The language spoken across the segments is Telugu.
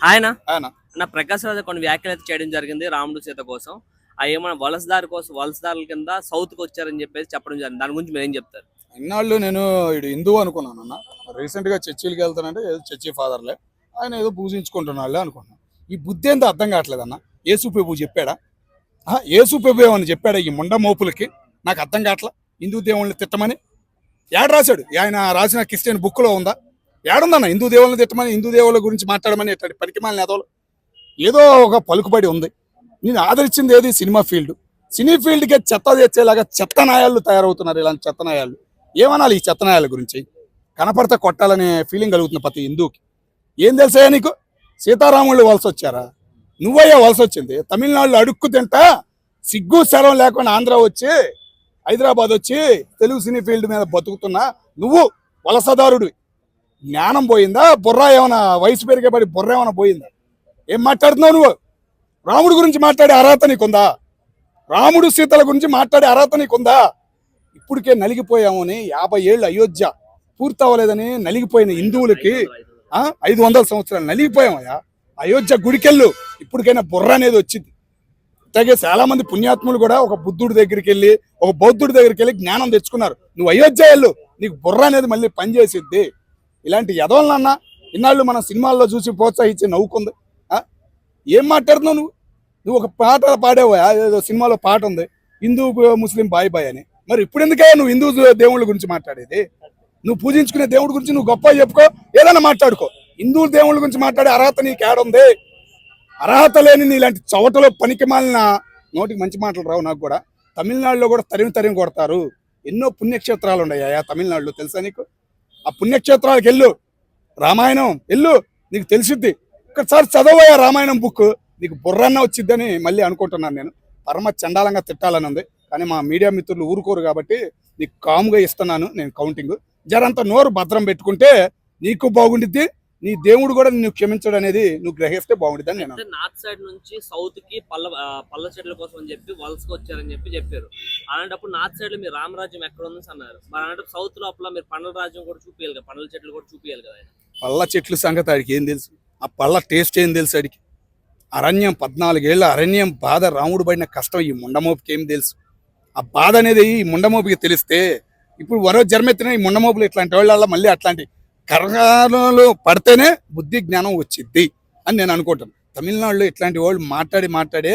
ఆయన ఆయన నా ప్రకాశ్ రాజు కొన్ని వ్యాఖ్యలు అయితే చేయడం జరిగింది రాముడు సీత కోసం. ఆ ఏమైనా వలసదారి కోసం వలసదారుల కింద సౌత్కి వచ్చారని చెప్పేసి చెప్పడం జరిగింది. దాని గురించి మీరు ఏం చెప్తారు? ఇన్నాళ్ళు నేను ఇడు హిందువు అనుకున్నాను అన్న. రీసెంట్ గా చర్చిలకు వెళ్తానంటే ఏదో చర్చి ఫాదర్లే ఆయన ఏదో పూజించుకుంటున్నాళ్ళే అనుకున్నాను. ఈ బుద్ధి ఏందో అర్థం కావట్లేదన్న. యేసు ప్రభు చెప్పాడా? యేసు ప్రభు ఏమని చెప్పాడా ఈ ముండ మోపులకి? నాకు అర్థం కావట్లా. హిందూ దేవుళ్ళని తిట్టమని ఏడ రాశాడు? ఆయన రాసిన క్రిస్టియన్ బుక్ లో ఉందా? ఏడుందన్న హిందూ దేవుళ్ళని తిట్టమని, హిందూ దేవుళ్ళ గురించి మాట్లాడమని? ఎట్లాంటి పనికిమాలిన నేతలు ఏదో ఒక పలుకుబడి ఉంది. నేను ఆదరించింది ఏది? Cinema field. సినీ ఫీల్డ్కే చెత్త తెచ్చేలాగా చెత్త నాయాళ్ళు తయారవుతున్నారు. ఇలాంటి చెత్త నాయాళ్ళు ఏమనాలి? ఈ చెత్త నాయాల గురించి కనపడతా కొట్టాలనే ఫీలింగ్ కలుగుతుంది ప్రతి హిందూకి. ఏం తెలుసా నీకు? సీతారాముళ్ళు వలస వచ్చారా? నువ్వయ్యా వలస వచ్చింది. తమిళనాడులో అడుక్కు తింటా సిగ్గు శరం లేకుండా ఆంధ్ర వచ్చి హైదరాబాద్ వచ్చి తెలుగు సినీ ఫీల్డ్ మీద బతుకుతున్నా నువ్వు వలసదారుడు. జ్ఞానం పోయిందా? బుర్ర ఏమైనా వయసు పెరిగేపడి బుర్ర ఏమైనా పోయిందా? ఏం మాట్లాడుతున్నావు నువ్వు? రాముడు గురించి మాట్లాడే అర్హత నీకుందా? రాముడు సీతల గురించి మాట్లాడే అర్హత నీకుందా? ఇప్పటికే నలిగిపోయాము అని 50 ఏళ్ళు అయోధ్య పూర్తి అవ్వలేదని నలిగిపోయిన హిందువులకి 500 సంవత్సరాలు నలిగిపోయామయ్యా. అయోధ్య గుడికెళ్ళు, ఇప్పటికైనా బుర్ర అనేది వచ్చింది. అలాగే చాలా మంది పుణ్యాత్ములు కూడా ఒక బుద్ధుడి దగ్గరికి వెళ్ళి, ఒక బౌద్ధుడి దగ్గరికి వెళ్ళి జ్ఞానం తెచ్చుకున్నారు. నువ్వు అయోధ్య వెళ్ళు, నీకు బుర్ర అనేది మళ్ళీ పనిచేసిద్ది. ఇలాంటి యదవలనన్నా ఇన్నాళ్ళు మన సినిమాల్లో చూసి ప్రోత్సహించి నవ్వుకుంది. ఏం మాట్లాడుతున్నావు నువ్వు? నువ్వు ఒక పాట పాడేవా? ఏదో సినిమాలో పాట ఉంది, హిందూ ముస్లిం బాయ్ బాయ్ అని. మరి ఇప్పుడు ఎందుకే నువ్వు హిందూ దేవుళ్ళ గురించి మాట్లాడేది? నువ్వు పూజించుకునే దేవుడి గురించి నువ్వు గొప్ప చెప్పుకో, ఏదైనా మాట్లాడుకో. హిందూ దేవుళ్ళ గురించి మాట్లాడే అర్హత నీకు ఏడుంది? అర్హత లేని నీలాంటి చవటలో పనికి మాలిన నోటికి మంచి మాటలు రావు. నాకు కూడా తమిళనాడులో కూడా తరిమి కొడతారు. ఎన్నో పుణ్యక్షేత్రాలు ఉన్నాయా తమిళనాడులో, తెలుసా నీకు? ఆ పుణ్యక్షేత్రాలకు వెళ్ళు, రామాయణం వెళ్ళు, నీకు తెలిసిద్ది. ఒకసారి చదవయా రామాయణం బుక్, నీకు బుర్రన్న వచ్చిద్దని మళ్ళీ అనుకుంటున్నాను. నేను పరమ చండాలంగా తిట్టాలని ఉంది, కానీ మా మీడియా మిత్రులు ఊరుకోరు కాబట్టి నీకు కాముగా ఇస్తున్నాను నేను కౌంటింగ్. జరంత నోరు భద్రం పెట్టుకుంటే నీకు బాగుండిద్ది, నీ దేవుడు కూడా నిన్ను క్షమించడం అనేది నువ్వు గ్రహిస్తే బాగుండిద్ది అని నేను. నార్త్ సైడ్ నుంచి సౌత్ కి పళ్ళ చెట్ల కోసం అని చెప్పి వలసకు వచ్చారని చెప్పారు. అలాంటప్పుడు నార్త్ సైడ్ లో మీరు రామరాజ్యం ఎక్కడ ఉంది అన్నారు. మరి అలాంటి సౌత్ లోపల మీరు పండ్ల రాజ్యం కూడా చూపించాలి కదా, పండ్ల చెట్లు కూడా చూపించాలి కదా. పళ్ళ చెట్లు సంగతి ఆడికి ఏం తెలుసు? ఆ పళ్ళ టేస్ట్ ఏం తెలుసు ఆడికి? అరణ్యం 14 ఏళ్ళ అరణ్యం బాధ, రాముడు పడిన కష్టం ఈ ముండమోపుకి ఏం తెలుసు? ఆ బాధ అనేది ఈ ముండమోపుకి తెలిస్తే ఇప్పుడు మరో జన్మెత్తిన ఈ ముండమోపులు ఇట్లాంటి వాళ్ళ మళ్ళీ అట్లాంటి కరగాలలో పడితేనే బుద్ధి జ్ఞానం వచ్చిద్ది అని నేను అనుకుంటాను. తమిళనాడులో ఇట్లాంటి వాళ్ళు మాట్లాడే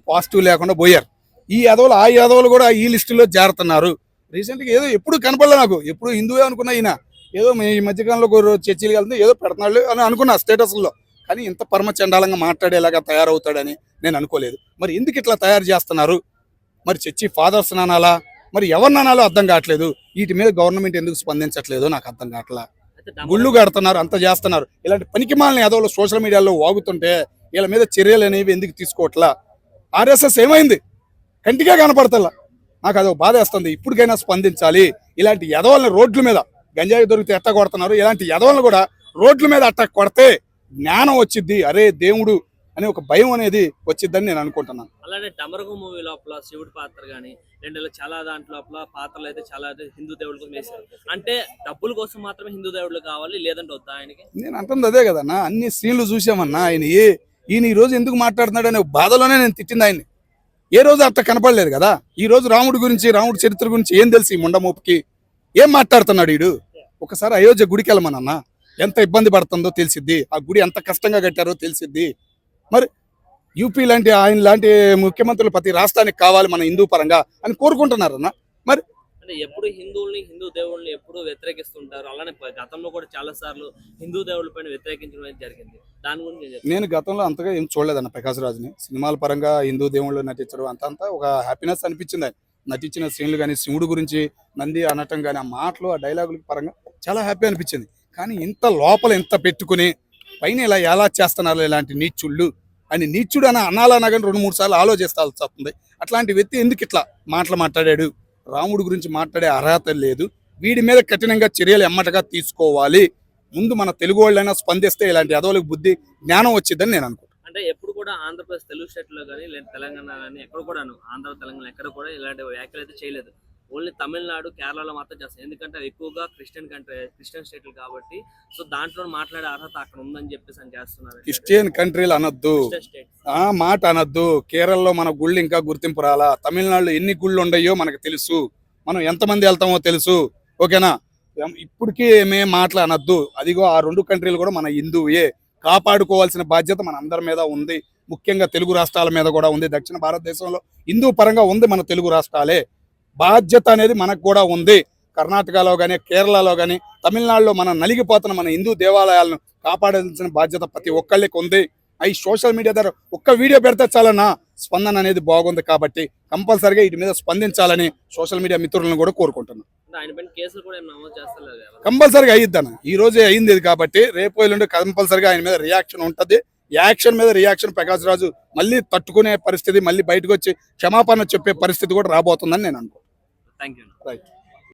పాజిటివ్ లేకుండా పోయారు. ఈ యాదవులు ఆ యాదవులు కూడా ఈ లిస్టులో చేరుతున్నారు. రీసెంట్గా ఏదో ఎప్పుడు కనపడలే నాకు, ఎప్పుడు హిందువే అనుకున్నా. ఈయన ఏదో ఈ మధ్యకాలంలో చర్చిలకు వెళ్తే ఏదో పెడుతున్నాడు అని అనుకున్నా స్టేటస్లో, కానీ ఇంత పరమ చండాలంగా మాట్లాడేలాగా తయారవుతాడని నేను అనుకోలేదు. మరి ఎందుకు ఇట్లా తయారు చేస్తున్నారు? మరి చర్చి ఫాదర్స్ నానాలా, మరి ఎవరు నానాలో అర్థం కావట్లేదు. వీటి మీద గవర్నమెంట్ ఎందుకు స్పందించట్లేదో నాకు అర్థం కావట్లా. గుళ్ళు కడుతున్నారు, అంత చేస్తున్నారు. ఇలాంటి పనికిమాలిన యాదవులు సోషల్ మీడియాలో వాగుతుంటే వీళ్ళ మీద చర్యలు అనేవి ఎందుకు తీసుకోవట్లా? ఆర్ఎస్ఎస్ ఏమైంది? కంటిగా కనపడతలా. నాకు అదొక బాధ వేస్తుంది. ఇప్పటికైనా స్పందించాలి. ఇలాంటి యదవులను రోడ్ల మీద గంజాయి దొరికితే ఎట్ట కొడుతున్నారు, ఇలాంటి యదవులను కూడా రోడ్ల మీద అట్ట కొడితే జ్ఞానం వచ్చిద్ది. అరే దేవుడు అనే ఒక భయం అనేది వచ్చిద్దని నేను అనుకుంటున్నాను. అలానే డమరుగు మూవీ లోపల శివుడి పాత్ర కానీ రెండులో చాలా దాంట్లో పాత్రలు అయితే చాలా హిందూ దేవుళ్ళ కోసం వేశారు. అంటే డబ్బుల కోసం మాత్రమే హిందూ దేవుళ్ళు కావాలి, లేదంటే వద్దా ఆయనకి? నేను అంటుంది అదే కదన్నా. అన్ని సీన్లు చూసామన్నా. ఈయన ఈ రోజు ఎందుకు మాట్లాడుతున్నాడు అనే బాధలోనే నేను తిట్టింది ఆయన్ని. ఏ రోజు అట్లా కనపడలేదు కదా. ఈ రోజు రాముడి గురించి, రాముడి చరిత్ర గురించి ఏం తెలిసి ముండమోపుకి ఏం మాట్లాడుతున్నాడు వీడు? ఒకసారి అయోధ్య గుడికి వెళ్ళమనన్నా, ఎంత ఇబ్బంది పడుతుందో తెలిసిద్ది. ఆ గుడి ఎంత కష్టంగా కట్టారో తెలిసిద్ది. మరి యూపీ లాంటి ఆయన లాంటి ముఖ్యమంత్రులు ప్రతి రాష్ట్రానికి కావాలి మన హిందూ పరంగా అని కోరుకుంటున్నారన్న. మరి అంటే ఎప్పుడు హిందువుల్ని, హిందూ దేవుళ్ళని ఎప్పుడు వ్యతిరేకిస్తుంటారు. అలానే గతంలో కూడా చాలా సార్లు హిందూ దేవుళ్ళ పైన వ్యతిరేకించడం జరిగింది. దాని గురించి నేను గతంలో అంతగా ఏం చూడలేదన్న ప్రకాశ్ రాజుని. సినిమాల పరంగా హిందూ దేవుళ్ళు నటించడం అంతా ఒక హ్యాపీనెస్ అనిపించింది. ఆయన నటించిన సీన్లు కానీ, శివుడు గురించి నంది అనటం కానీ, ఆ మాటలు, ఆ డైలాగుల పరంగా చాలా హ్యాపీ అనిపించింది. కానీ ఇంత లోపల ఎంత పెట్టుకుని పైన ఇలా ఎలా చేస్తున్నారు ఇలాంటి నీచుళ్ళు అని, నీచుడు అని అనాలన్నా కానీ 2-3 సార్లు ఆలోచిస్తాల్సి వస్తుంది. అట్లాంటి వ్యక్తి ఎందుకు ఇట్లా మాట్లాడాడు? రాముడి గురించి మాట్లాడే అర్హత లేదు. వీడి మీద కఠినంగా చర్యలు ఎమ్మటగా తీసుకోవాలి. ముందు మన తెలుగు వాళ్ళైనా స్పందిస్తే ఇలాంటి యాదవులకు బుద్ధి జ్ఞానం వచ్చిందని నేను అనుకుంటాను. అంటే ఎప్పుడు కూడా ఆంధ్రప్రదేశ్ తెలుగు స్టేట్ లో కానీ లేదా తెలంగాణ కానీ ఎక్కడ కూడా ఆంధ్ర తెలంగాణ ఎక్కడ కూడా ఇలాంటి వ్యాఖ్యలు అయితే చేయలేదు. ఓన్లీ తమిళనాడు కేరళలో మాత్రం చేస్తారు, ఎందుకంటే అవి ఎక్కువగా క్రిస్టియన్ స్టేట్లు కాబట్టి. సో దాంట్లో మాట్లాడే అర్హత అక్కడ ఉందని చెప్పేసి అని చేస్తున్నారు. క్రిస్టియన్ కంట్రీలు అనొద్దు, క్రిస్టియన్ స్టేట్స్. ఆ మాట అనొద్దు. కేరళలో మన గుళ్ళు ఇంకా గుర్తింపు రాలా. తమిళనాడులో ఎన్ని గుళ్ళు ఉండయో మనకు తెలుసు, మనం ఎంతమంది వెళ్తామో తెలుసు. ఓకేనా? ఇప్పటికీ మేము మాటలు అనొద్దు. అదిగో ఆ 2 కంట్రీలు కూడా మన హిందువే. కాపాడుకోవాల్సిన బాధ్యత మన అందరి మీద ఉంది, ముఖ్యంగా తెలుగు రాష్ట్రాల మీద కూడా ఉంది. దక్షిణ భారతదేశంలో హిందూ పరంగా ఉంది మన తెలుగు రాష్ట్రాలే. బాధ్యత అనేది మనకు కూడా ఉంది. కర్ణాటకలో కానీ, కేరళలో కానీ, తమిళనాడులో మనం నలిగిపోతున్న మన హిందూ దేవాలయాలను కాపాడాల్సిన బాధ్యత ప్రతి ఒక్కళ్ళకి ఉంది. అవి సోషల్ మీడియా ద్వారా ఒక్క వీడియో పెడితే చాలన్నా స్పందన అనేది బాగుంది. కాబట్టి కంపల్సరిగా వీటి మీద స్పందించాలని సోషల్ మీడియా మిత్రులను కూడా కోరుకుంటున్నాను. ఆయన పైన కేసులు కూడా ఏం నమోదు చేస్తలేదు కదా. కంపల్సరిగా అయ్యిద్దన్న, ఈ రోజే అయింది ఇది కాబట్టి రేపు ఎల్లుండి కంపల్సరిగా ఆయన మీద రియాక్షన్ ఉంటుంది. యాక్షన్ మీద రియాక్షన్ ప్రకాష్ రాజు మళ్ళీ తట్టుకునే పరిస్థితి, మళ్ళీ బయటకు వచ్చి క్షమాపణ చెప్పే పరిస్థితి కూడా రాబోతుందని నేను అనుకుంటున్నాను. Thank you. రైట్.